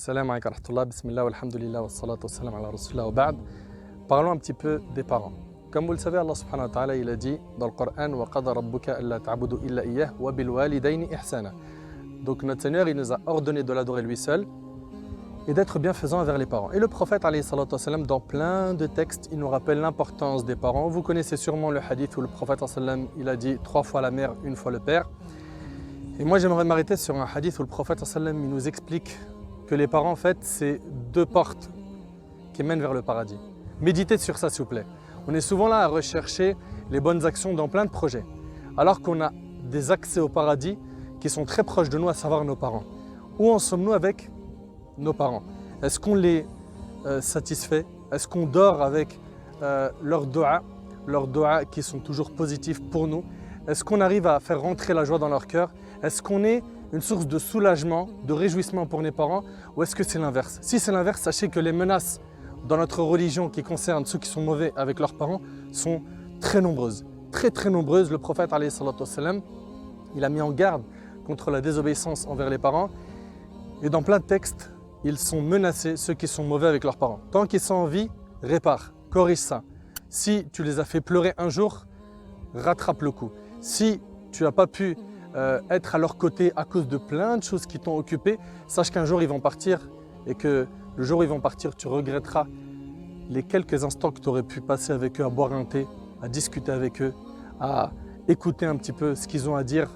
Salam alaikum wa rahmatullah, bismillah, walhamdulillah, wa salatu wa salam ala rasulillah wa ba'd. Parlons un petit peu des parents. Comme vous le savez, Allah subhanahu wa ta'ala, il a dit dans le Coran wa qada rabbuka alla ta'budu illa iyyah wa bil walidayni ihsana. Donc notre Seigneur, il nous a ordonné de l'adorer lui seul et d'être bienfaisant envers les parents. Et le prophète, alayhi salatu wa salam, dans plein de textes, il nous rappelle l'importance des parents. Vous connaissez sûrement le hadith où le prophète, sallam, il a dit 3 fois la mère, 1 fois le père. Et moi, j'aimerais m'arrêter sur un hadith où le prophète, sallam, il nous explique que les parents, en fait, c'est 2 portes qui mènent vers le paradis. Méditez sur ça, s'il vous plaît. On est souvent là à rechercher les bonnes actions dans plein de projets, alors qu'on a des accès au paradis qui sont très proches de nous, à savoir nos parents. Où en sommes-nous avec nos parents? Est-ce qu'on les satisfait? Est-ce qu'on dort avec leurs doigts qui sont toujours positifs pour nous? Est-ce qu'on arrive à faire rentrer la joie dans leur cœur? Est-ce qu'on est une source de soulagement, de réjouissement pour les parents, ou est-ce que c'est l'inverse? Si c'est l'inverse, sachez que les menaces dans notre religion qui concernent ceux qui sont mauvais avec leurs parents sont très nombreuses. Très nombreuses. Le prophète, alayhi salatu wassalam, il a mis en garde contre la désobéissance envers les parents. Et dans plein de textes, ils sont menacés, ceux qui sont mauvais avec leurs parents. Tant qu'ils sont en vie, répare, corrige ça. Si tu les as fait pleurer un jour, rattrape le coup. Si tu n'as pas pu être à leur côté à cause de plein de choses qui t'ont occupé, sache qu'un jour ils vont partir et que le jour où ils vont partir, tu regretteras les quelques instants que tu aurais pu passer avec eux à boire un thé, à discuter avec eux, à écouter un petit peu ce qu'ils ont à dire,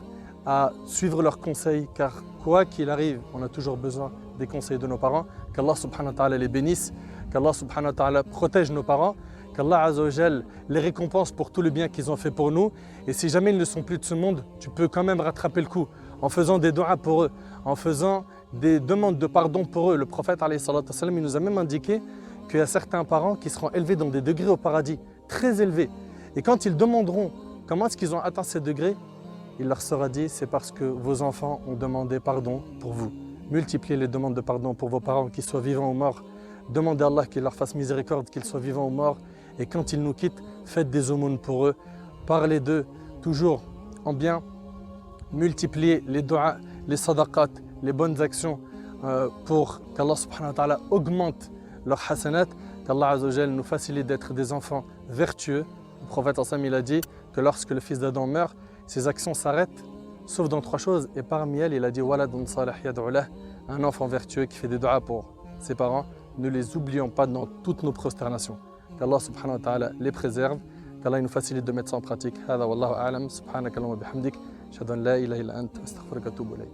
à suivre leurs conseils, car quoi qu'il arrive, on a toujours besoin des conseils de nos parents. Qu'Allah subhanahu wa ta'ala les bénisse, qu'Allah subhanahu wa ta'ala protège nos parents, qu'Allah azza wa jal les récompense pour tout le bien qu'ils ont fait pour nous. Et si jamais ils ne sont plus de ce monde, tu peux quand même rattraper le coup en faisant des doigts pour eux, en faisant des demandes de pardon pour eux. Le prophète alayhi salatu wassalam, il nous a même indiqué qu'il y a certains parents qui seront élevés dans des degrés au paradis, très élevés. Et quand ils demanderont comment est-ce qu'ils ont atteint ces degrés, il leur sera dit, c'est parce que vos enfants ont demandé pardon pour vous. Multipliez les demandes de pardon pour vos parents, qu'ils soient vivants ou morts. Demandez à Allah qu'il leur fasse miséricorde, qu'ils soient vivants ou morts. Et quand ils nous quittent, faites des aumônes pour eux. Parlez d'eux toujours en bien. Multipliez les doigts, les sadaqat, les bonnes actions pour qu'Allah subhanahu wa ta'ala augmente leur hasanat, qu'Allah azza wa jal nous facilite d'être des enfants vertueux. Le prophète Assam, il a dit que lorsque le fils d'Adam meurt, ses actions s'arrêtent, sauf dans 3 choses. Et parmi elles, il a dit waladun salih yad'u lah, un enfant vertueux qui fait des doigts pour ses parents. Ne les oublions pas dans toutes nos prosternations. Qu'Allah subhanahu wa ta'ala les préserve, qu'Allah nous facilite de mettre ça en pratique. Hada wallahu a'lam, subhanaka Allahumma bihamdik, ashhadu an la ilaha illa anta, astaghfiruka wa atubu ilayk.